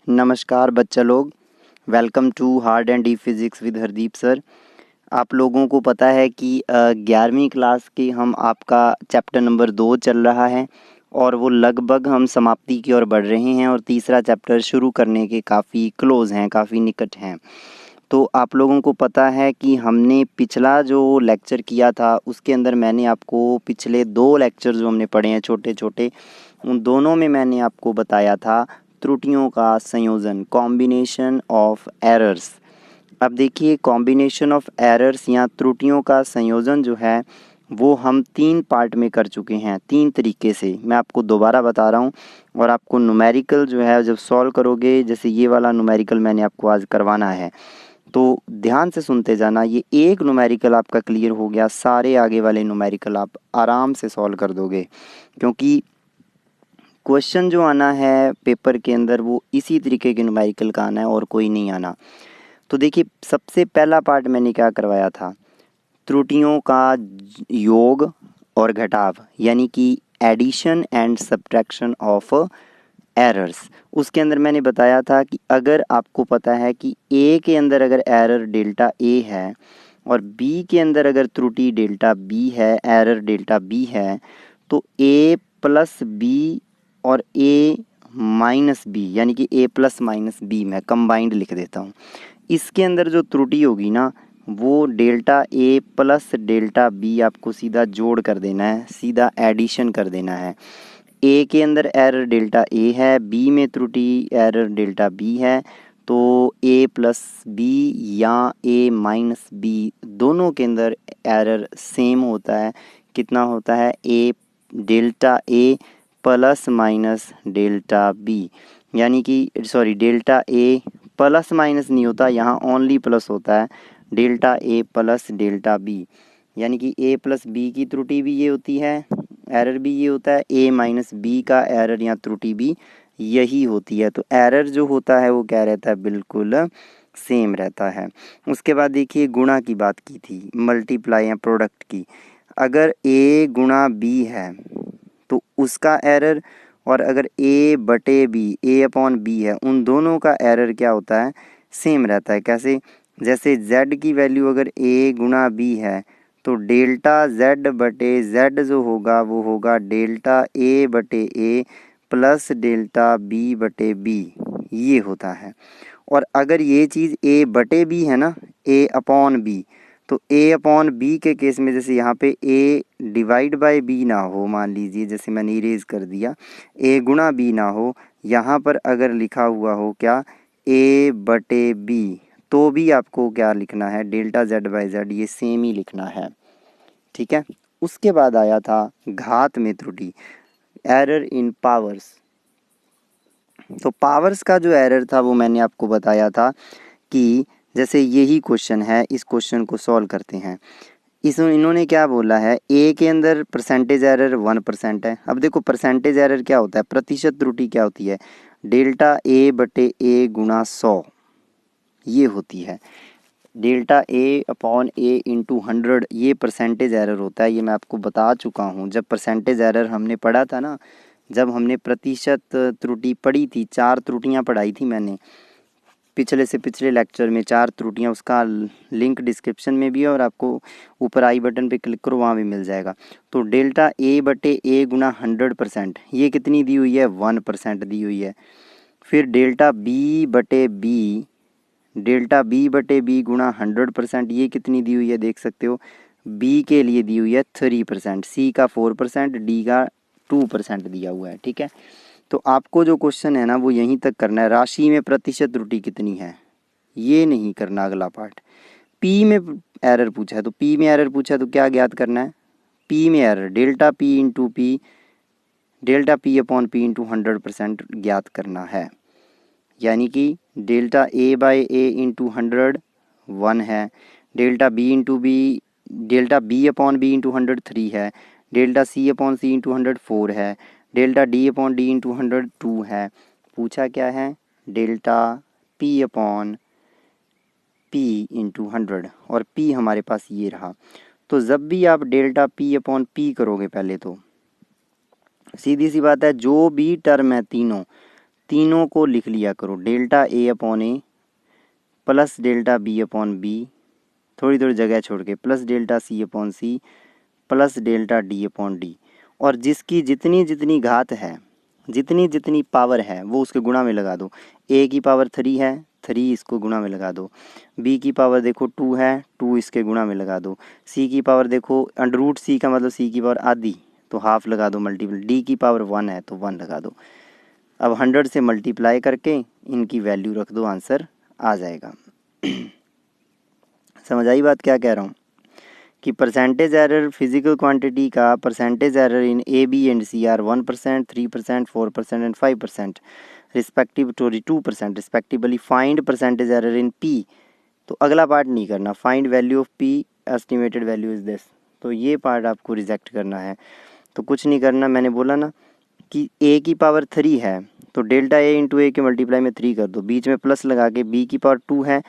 नमस्कार बच्चा लोग, welcome to hard and deep physics with Hardeep sir. आप लोगों को पता है कि 11वीं क्लास की हम आपका चैप्टर नंबर 2 चल रहा है और वो लगभग हम समाप्ति की ओर बढ़ रहे हैं और तीसरा चैप्टर शुरू करने के काफ़ी क्लोज़ हैं, काफ़ी निकट हैं। तो आप लोगों को पता है कि हमने पिछला जो लेक्चर किया था उसके अंदर मैंने आपको पिछले 2 लेक्चर जो हमने पढ़े हैं छोटे छोटे, उन दोनों में मैंने आपको बताया था त्रुटियों का संयोजन, कॉम्बिनेशन ऑफ एरर्स। अब देखिए, कॉम्बिनेशन ऑफ एरर्स या त्रुटियों का संयोजन जो है वो हम 3 पार्ट में कर चुके हैं, 3 तरीके से। मैं आपको दोबारा बता रहा हूँ और आपको न्यूमेरिकल जो है जब सॉल्व करोगे, जैसे ये वाला न्यूमेरिकल मैंने आपको आज करवाना है, तो ध्यान से सुनते जाना। ये एक न्यूमेरिकल आपका क्लियर हो गया, सारे आगे वाले न्यूमेरिकल आप आराम से सॉल्व कर दोगे, क्योंकि क्वेश्चन जो आना है पेपर के अंदर वो इसी तरीके के न्यूमेरिकल का आना है और कोई नहीं आना। तो देखिए, सबसे पहला पार्ट मैंने क्या करवाया था, त्रुटियों का योग और घटाव, यानी कि addition and subtraction of errors. उसके अंदर मैंने बताया था कि अगर आपको पता है कि ए के अंदर अगर एरर डेल्टा ए है और बी के अंदर अगर त्रुटि डेल्टा बी है, एरर डेल्टा बी है, तो ए प्लस बी और ए माइनस बी, यानी कि ए प्लस माइनस बी मैं कंबाइंड लिख देता हूँ। इसके अंदर जो त्रुटि होगी ना, वो delta A plus delta B आपको सीधा जोड़ कर देना है, सीधा एडिशन कर देना है। ए के अंदर एरर डेल्टा ए है, बी में त्रुटि एरर डेल्टा बी है, तो ए प्लस बी या ए माइनस बी दोनों के अंदर एरर सेम होता है। कितना होता है? ए delta A plus minus delta B, यानी कि sorry, delta A plus minus नहीं होता, यहाँ ओनली प्लस होता है, delta A plus delta B, यानी कि ए प्लस बी की त्रुटि भी ये होती है, एरर भी ये होता है, ए माइनस बी का एरर या त्रुटि भी यही होती है। तो एरर जो होता है वो क्या रहता है? बिल्कुल सेम रहता है। उसके बाद देखिए, गुणा की बात की थी, मल्टीप्लाई या प्रोडक्ट की। अगर ए गुणा बी है तो उसका एरर, और अगर ए बटे बी, ए अपॉन बी है, उन दोनों का एरर क्या होता है? सेम रहता है। कैसे? जैसे z की वैल्यू अगर a गुणा बी है तो डेल्टा z बटे z जो होगा वो होगा डेल्टा a बटे a प्लस डेल्टा b बटे b, ये होता है। और अगर ये चीज़ a बटे b है ना, a अपॉन b, तो a अपॉन b के केस में जैसे यहाँ पे a डिवाइड बाय b ना हो, मान लीजिए जैसे मैंने इरेज कर दिया, a गुणा b ना हो, यहाँ पर अगर लिखा हुआ हो क्या? a बटे b, तो भी आपको क्या लिखना है? डेल्टा z बाई जेड, ये सेम ही लिखना है। ठीक है। उसके बाद आया था घात में त्रुटि, एरर इन पावर्स। तो पावर्स का जो एरर था वो मैंने आपको बताया था कि जैसे यही क्वेश्चन है, इस क्वेश्चन को सॉल्व करते हैं। इन्होंने क्या बोला है, ए के अंदर परसेंटेज एरर 1% है। अब देखो, परसेंटेज एरर क्या होता है, प्रतिशत त्रुटि क्या होती है? डेल्टा ए बटे ए गुणा 100, ये होती है। Delta a upon A into 100, ये परसेंटेज एरर होता है। ये मैं आपको बता चुका हूँ, जब परसेंटेज एरर हमने पढ़ा था ना, जब हमने प्रतिशत त्रुटि पढ़ी थी, 4 त्रुटियाँ पढ़ाई थी मैंने पिछले से पिछले लेक्चर में, 4 त्रुटियाँ। उसका लिंक डिस्क्रिप्शन में भी है और आपको ऊपर आई बटन पे क्लिक करो, वहाँ भी मिल जाएगा। तो डेल्टा ए बटे ए गुणा 100%, ये कितनी दी हुई है? 1% दी हुई है। फिर डेल्टा बी बटे बी, डेल्टा बी बटे बी गुणा 100%, ये कितनी दी हुई है? देख सकते हो, बी के लिए दी हुई है 3%, सी का 4%, डी का 2% दिया हुआ है। ठीक है। तो आपको जो क्वेश्चन है ना वो यहीं तक करना है, राशि में प्रतिशत त्रुटि कितनी है ये नहीं करना। अगला पार्ट, पी में एरर पूछा है, तो पी में एरर पूछा है तो क्या ज्ञात करना है? पी में error delta P into P, delta P upon P into 100% ज्ञात करना है। यानी कि delta A by A into 100 1 है, delta B into B, delta B upon B into 100 3 है, डेल्टा सी अपॉन सी इंटू 100 4 है, delta D upon D into 100 2 है। पूछा क्या है? Delta P upon P into 100, और पी हमारे पास ये रहा। तो जब भी आप डेल्टा पी अपॉन पी करोगे, पहले तो सीधी सी बात है, जो भी टर्म है तीनों, तीनों को लिख लिया करो, delta a upon a plus delta B upon b, थोड़ी थोड़ी जगह छोड़ के, प्लस डेल्टा सी upon c plus delta D upon d. और जिसकी जितनी जितनी घात है, जितनी जितनी पावर है, वो उसके गुणा में लगा दो। ए की पावर 3 है, 3 इसको गुणा में लगा दो। बी की पावर देखो 2 है, 2 इसके गुणा में लगा दो। सी की पावर देखो अंडर सी का मतलब सी की पावर आधी, तो हाफ लगा दो मल्टीपल। डी की पावर 1 है तो 1 लगा दो। अब 100 से मल्टीप्लाई करके इनकी वैल्यू रख दो, आंसर आ जाएगा। समझ आई बात क्या कह रहा हूँ? कि परसेंटेज एरर फिजिकल क्वांटिटी का percentage error in A B and C are 1%, 3%, 4% and 5% respective to 2% respectively. Find percentage error in P. तो अगला पार्ट नहीं करना, find value of P estimated value is this, तो ये पार्ट आपको reject करना है। तो कुछ नहीं करना, मैंने बोला ना कि ए की पावर 3 है तो डेल्टा ए इंटू ए के मल्टीप्लाई में 3 कर दो, बीच में प्लस लगा के बी की पावर 2 है,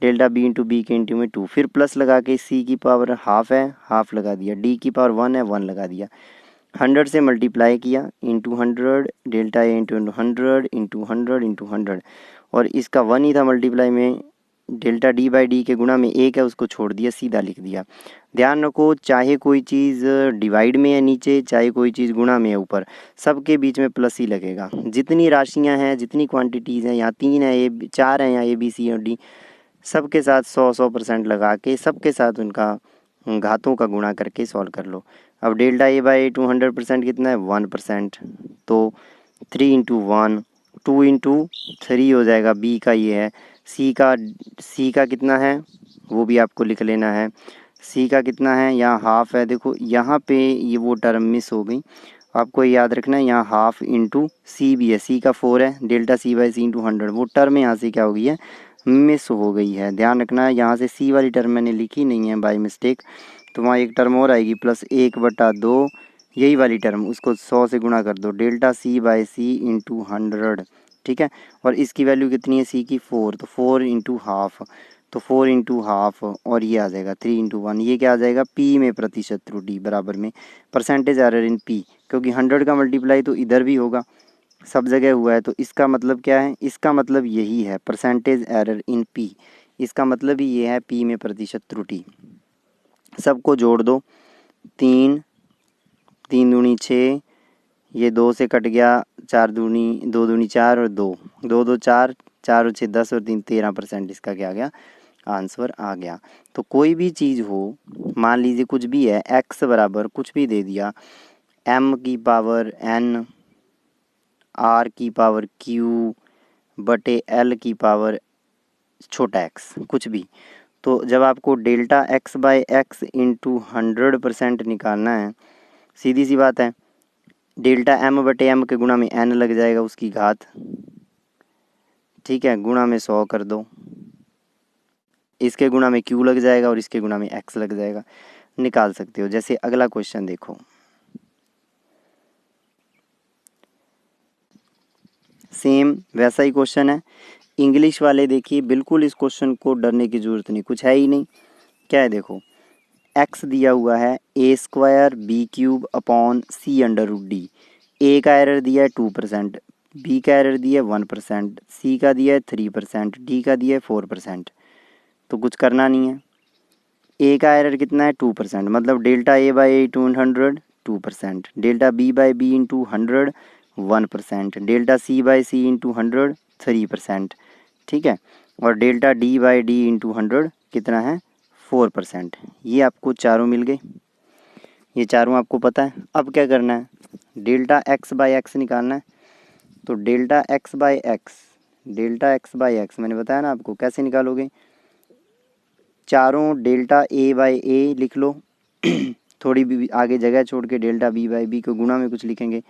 डेल्टा बी इंटू बी के इंटू में 2, फिर प्लस लगा के सी की पावर हाफ है, हाफ लगा दिया, डी की पावर 1 है, 1 लगा दिया। 100 से मल्टीप्लाई किया into 100, delta A into 100 into 100 into 100, और इसका 1 ही था मल्टीप्लाई में, डेल्टा डी बाई डी के गुणा में 1 है उसको छोड़ दिया, सीधा लिख दिया। ध्यान रखो, चाहे कोई चीज़ डिवाइड में है नीचे, चाहे कोई चीज़ गुणा में है ऊपर, सबके बीच में प्लस ही लगेगा। जितनी राशियां हैं, जितनी क्वांटिटीज़ हैं, यहाँ 3 है, ये 4 हैं, यहाँ ए बी सी और डी, सबके साथ 100% लगा के सबके साथ उनका घातों का गुणा करके सॉल्व कर लो। अब डेल्टा ए बाई 200% कितना है? 1%, तो 3 इंटू 1, 2 इंटू 3 हो जाएगा। बी का ये है, सी का कितना है वो भी आपको लिख लेना है। सी का कितना है? यहाँ हाफ है, देखो यहाँ पे ये वो टर्म मिस हो गई, आपको याद रखना है। यहाँ हाफ इंटू सी भी है, सी का 4 है, delta C by C into 100, वो टर्म यहाँ से क्या हो गई है? मिस हो गई है। ध्यान रखना है, यहाँ से सी वाली टर्म मैंने लिखी नहीं है बाय मिस्टेक, तो वहाँ एक टर्म और आएगी प्लस 1/2, यही वाली टर्म, उसको 100 से गुणा कर दो, delta C by C into 100, ठीक है। और इसकी वैल्यू कितनी है? सी की 4, तो 4 इंटू हाफ, तो 4 इंटू हाफ, और ये आ जाएगा 3 इंटू 1, ये क्या आ जाएगा? पी में प्रतिशत त्रुटि बराबर में परसेंटेज एरर इन पी, क्योंकि 100 का मल्टीप्लाई तो इधर भी होगा, सब जगह हुआ है, तो इसका मतलब क्या है? इसका मतलब यही है, परसेंटेज एरर इन पी, इसका मतलब ही ये है पी में प्रतिशत त्रुटि। सबको जोड़ दो, 3 3 दूनी 6, ये 2 से कट गया, 4 दूनी 2 दूनी 4 और 2 2 2 4 4 और 6 10 और 3 13%, इसका क्या आ गया? आंसर आ गया। तो कोई भी चीज़ हो, मान लीजिए कुछ भी है, x बराबर कुछ भी दे दिया, m की पावर n, r की पावर q बटे l की पावर छोटा x, कुछ भी, तो जब आपको delta x by x into 100% निकालना है, सीधी सी बात है, डेल्टा m बटे m के गुणा में n लग जाएगा उसकी घात, ठीक है, गुणा में 100 कर दो, इसके गुणा में q लग जाएगा और इसके गुणा में x लग जाएगा, निकाल सकते हो। जैसे अगला क्वेश्चन देखो, सेम वैसा ही क्वेश्चन है, इंग्लिश वाले देखिए, बिल्कुल इस क्वेश्चन को डरने की ज़रूरत नहीं, कुछ है ही नहीं। क्या है देखो, x दिया हुआ है a² b³ upon c under root D, a का एरर दिया है 2%, b का एरर दिया है 1%, c का दिया है 3%, d का दिया है 4%। तो कुछ करना नहीं है, a का एरर कितना है? 2%, मतलब delta a by 200 2%, delta b by b into 100 1%, delta c by c into 100 3%, ठीक है, और delta d by d into 100 कितना है? 4%। ये आपको चारों मिल गए, ये चारों आपको पता है। अब क्या करना है? डेल्टा x बाई एक्स निकालना है। तो delta x by x, delta x by x मैंने बताया ना आपको, कैसे निकालोगे? चारों डेल्टा a बाई ए लिख लो थोड़ी भी आगे जगह छोड़ के डेल्टा b बाई बी को गुणा में कुछ लिखेंगे,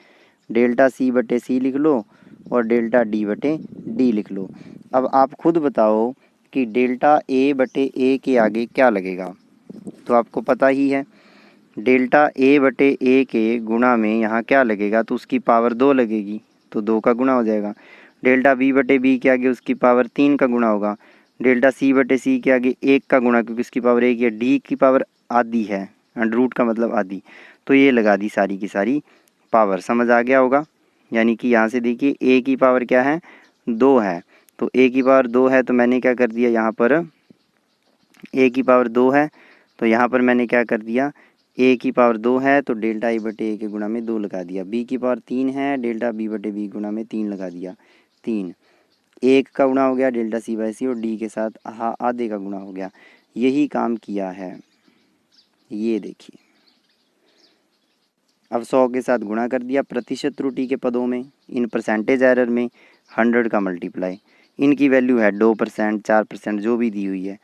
डेल्टा c बटे सी लिख लो और डेल्टा d बटे डी लिख लो। अब आप खुद बताओ कि डेल्टा a बटे ए के आगे क्या लगेगा? तो आपको पता ही है, डेल्टा a बटे ए के गुणा में यहाँ क्या लगेगा? तो उसकी पावर 2 लगेगी, तो 2 का गुणा हो जाएगा। डेल्टा b बटे बी के आगे उसकी पावर 3 का गुणा होगा, डेल्टा c बटे सी के आगे 1 का गुणा, क्योंकि इसकी पावर 1 है, d की पावर आधी है, अंडर रूट का मतलब आधी, तो ये लगा दी सारी की सारी पावर। समझ आ गया होगा? यानी कि यहाँ से देखिए a की पावर क्या है, 2 है, तो a की पावर 2 है, तो मैंने क्या कर दिया यहाँ पर, a की पावर 2 है, तो यहाँ पर मैंने क्या कर दिया, a की पावर 2 है तो डेल्टा a बटे a के गुणा में 2 लगा दिया। b की पावर 3 है, डेल्टा b बटे b गुणा में 3 लगा दिया, 3। 1 का गुणा हो गया डेल्टा c बाई सी और d के साथ आधे का गुणा हो गया। यही काम किया है, ये देखिए। अब 100 के साथ गुणा कर दिया प्रतिशत त्रुटि के पदों में, इन परसेंटेज एरर में 100 का मल्टीप्लाई, इनकी वैल्यू है 2%, 4%, जो भी दी हुई है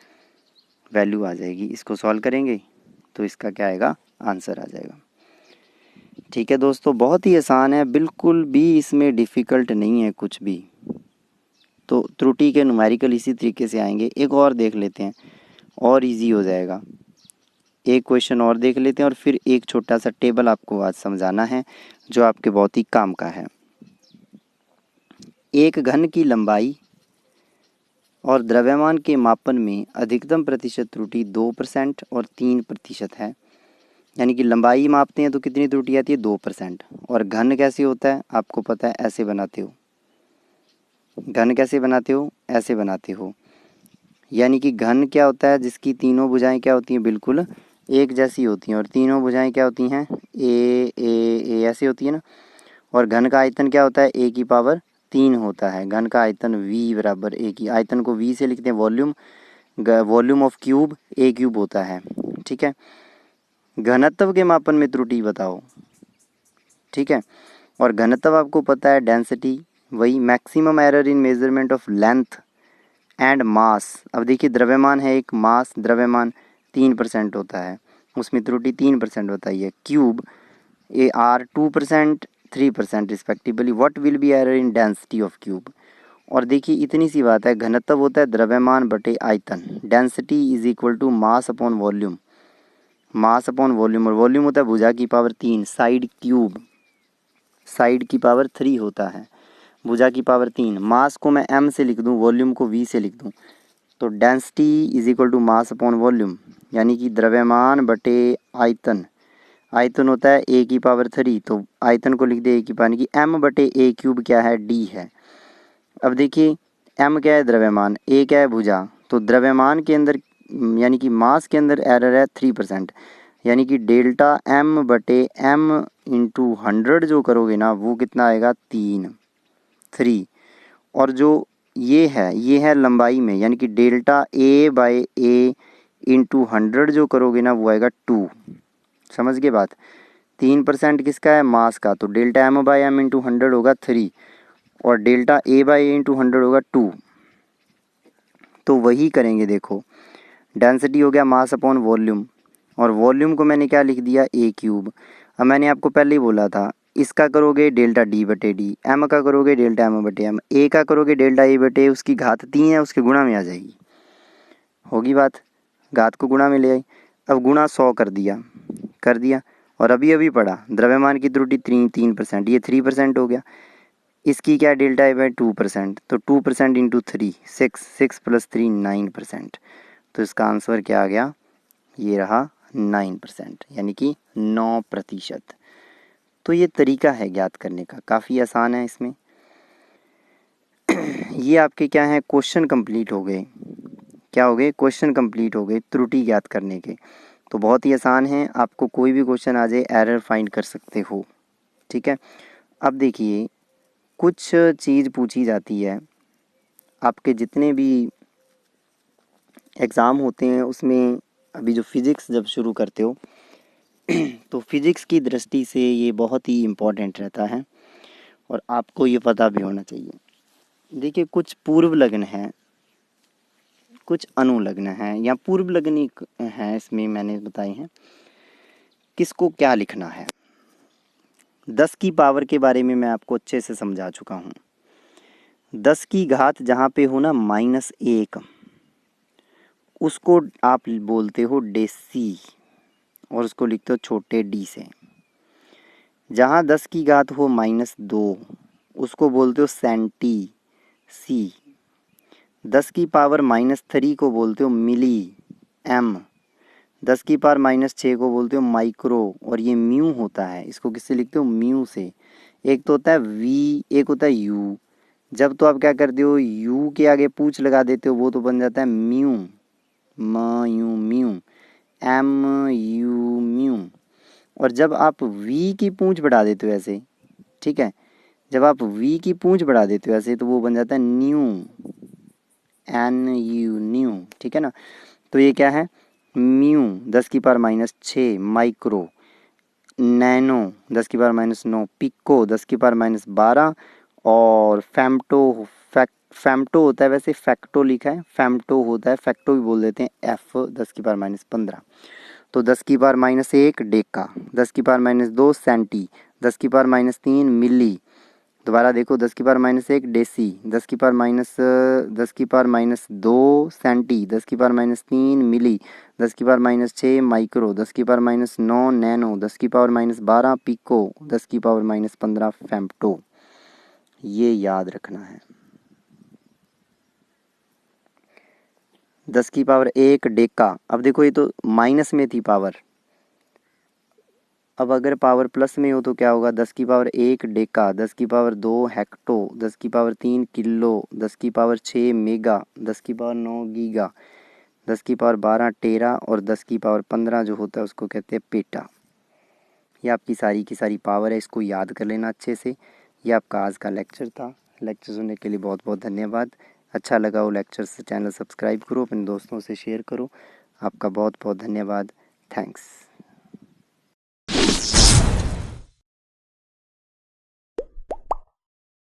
वैल्यू आ जाएगी। इसको सॉल्व करेंगे तो इसका क्या आएगा, आंसर आ जाएगा। ठीक है दोस्तों, बहुत ही आसान है, बिल्कुल भी इसमें डिफ़िकल्ट नहीं है कुछ भी। तो त्रुटि के न्यूमेरिकल इसी तरीके से आएंगे। एक और देख लेते हैं और इजी हो जाएगा। एक क्वेश्चन और देख लेते हैं और फिर एक छोटा सा टेबल आपको आज समझाना है जो आपके बहुत ही काम का है। एक घन की लंबाई और द्रव्यमान के मापन में अधिकतम प्रतिशत त्रुटि 2% और 3% है। यानी कि लंबाई मापते हैं तो कितनी त्रुटि आती है, 2%। और घन कैसे होता है आपको पता है, ऐसे बनाते हो। घन कैसे बनाते हो, ऐसे बनाते हो। यानी कि घन क्या होता है, जिसकी तीनों भुजाएं क्या होती हैं, बिल्कुल एक जैसी होती हैं, और तीनों भुजाएं क्या होती हैं, ए ऐसी होती है ना। और घन का आयतन क्या होता है, a की पावर 3 होता है। घन का आयतन v बराबर a की, आयतन को v से लिखते हैं, volume of cube a cube होता है। ठीक है, घनत्व के मापन में त्रुटि बताओ। ठीक है, और घनत्व आपको पता है डेंसिटी, वही maximum error in measurement of length and mass. अब देखिए द्रव्यमान है एक, मास द्रव्यमान 3% होता है, उसमें त्रुटि 3% बताई है। Cube A R 2%, 3% respectively. What will be error in density of cube. और देखिए इतनी सी बात है, घनत्व होता है द्रव्यमान बटे आयतन, density is equal to mass upon volume, mass upon volume, और वॉल्यूम होता है भुजा की पावर 3, साइड क्यूब साइड की पावर 3 होता है, भुजा की पावर 3। मास को मैं m से लिख दूं, वॉल्यूम को v से लिख दूं, तो density is equal to mass upon volume, यानी कि द्रव्यमान बटे आयतन। आयतन होता है a की पावर 3, तो आयतन को लिख दे a की पावर, यानी कि m बटे a क्यूब क्या है, d है। अब देखिए m क्या है, द्रव्यमान, a क्या है, भुजा। तो द्रव्यमान के अंदर यानी कि मास के अंदर एरर है 3%, यानी कि डेल्टा m बटे m इंटू 100 जो करोगे ना, वो कितना आएगा, 3। और जो ये है लंबाई में, यानी कि delta a by a into 100 जो करोगे ना, वो आएगा 2। समझ गए बात। 3% किसका है, मास का, तो delta m by m into 100 होगा 3, और delta a by a into 100 होगा 2। तो वही करेंगे, देखो डेंसिटी हो गया मास अपॉन वॉल्यूम, और वॉल्यूम को मैंने क्या लिख दिया, a क्यूब। अब मैंने आपको पहले ही बोला था, इसका करोगे डेल्टा d बटे d, m का करोगे डेल्टा m बटे m, a का करोगे डेल्टा a बटे, उसकी घात 3 है, उसके गुणा में आ जाएगी, होगी बात, घात को गुणा में ले आई। अब गुणा 100 कर दिया, और अभी पढ़ा द्रव्यमान की त्रुटि 3%, ये 3% हो गया। इसकी क्या डेल्टा है बाई 2%, तो 2% इंटू 3, 6 प्लस 3 9%। तो इसका आंसर क्या आ गया, ये रहा 9%, यानी कि 9%। तो ये तरीका है ज्ञात करने का, काफ़ी आसान है इसमें। ये आपके क्या है, क्वेश्चन कंप्लीट हो गए। क्या हो गए, क्वेश्चन कंप्लीट हो गए त्रुटि ज्ञात करने के। तो बहुत ही आसान है, आपको कोई भी क्वेश्चन आ जाए एरर फाइंड कर सकते हो। ठीक है, अब देखिए कुछ चीज़ पूछी जाती है, आपके जितने भी एग्ज़ाम होते हैं उसमें, अभी जो फिज़िक्स जब शुरू करते हो तो फिज़िक्स की दृष्टि से ये बहुत ही इम्पोर्टेंट रहता है, और आपको ये पता भी होना चाहिए। देखिए कुछ पूर्व लग्न है, कुछ अनुलग्न है, या पूर्व लग्न है, इसमें मैंने बताए हैं किसको क्या लिखना है। 10 की पावर के बारे में मैं आपको अच्छे से समझा चुका हूँ। 10 की घात जहाँ पे हो ना -1, उसको आप बोलते हो डेसी, और उसको लिखते हो छोटे d से। जहाँ 10 की घात हो -2, उसको बोलते हो सेंटी, सी। 10 की पावर -3 को बोलते हो मिली, m। 10 की पावर -6 को बोलते हो माइक्रो, और ये म्यू होता है, इसको किससे लिखते हो, म्यू से। एक तो होता है वी, एक होता है यू। जब तो आप क्या करते हो, यू के आगे पूछ लगा देते हो, वो तो बन जाता है mu, M U mu, M U mu. और जब आप वी की पूंछ बढ़ा देते हो ऐसे, ठीक है, जब आप वी की पूंछ बढ़ा देते हो ऐसे, तो वो बन जाता है न्यू, एन यू न्यू, ठीक है ना। तो ये क्या है, म्यू 10 की पावर -6, माइक्रो, नैनो 10 की पावर -9, पिको 10 की पावर -12, और फैम्टो होता है, वैसे फैक्टो लिखा है, फैम्टो होता है, फैक्टो भी बोल देते हैं, एफ 10 की पावर -15। तो 10 की पावर -1 डेका, 10 की पावर -2 सेंटी, 10 की पावर -3 मिली। दोबारा देखो, 10 की पावर -1 डेसी, 10 की पावर -2 सेंटी, 10 की पावर -3 मिली, 10 की पावर -6 माइक्रो, 10 की पावर -9 नैनो, 10 की पावर -12 पिको, 10 की पावर -15 फेम्टो। ये याद रखना है। 10 की पावर 1 डेका। अब देखो, ये तो माइनस में थी पावर, अब अगर पावर प्लस में हो तो क्या होगा, 10 की पावर 1 डेका, 10 की पावर 2 हेक्टो, 10 की पावर 3 किलो, 10 की पावर 6 मेगा, 10 की पावर 9 गीगा, 10 की पावर 12 टेरा, और 10 की पावर 15 जो होता है उसको कहते हैं पेटा। ये आपकी सारी की सारी पावर है, इसको याद कर लेना अच्छे से। ये आपका आज का लेक्चर था। लेक्चर सुनने के लिए बहुत बहुत धन्यवाद। अच्छा लगा हो लेक्चर से चैनल सब्सक्राइब करो, अपने दोस्तों से शेयर करो। आपका बहुत बहुत धन्यवाद। थैंक्स।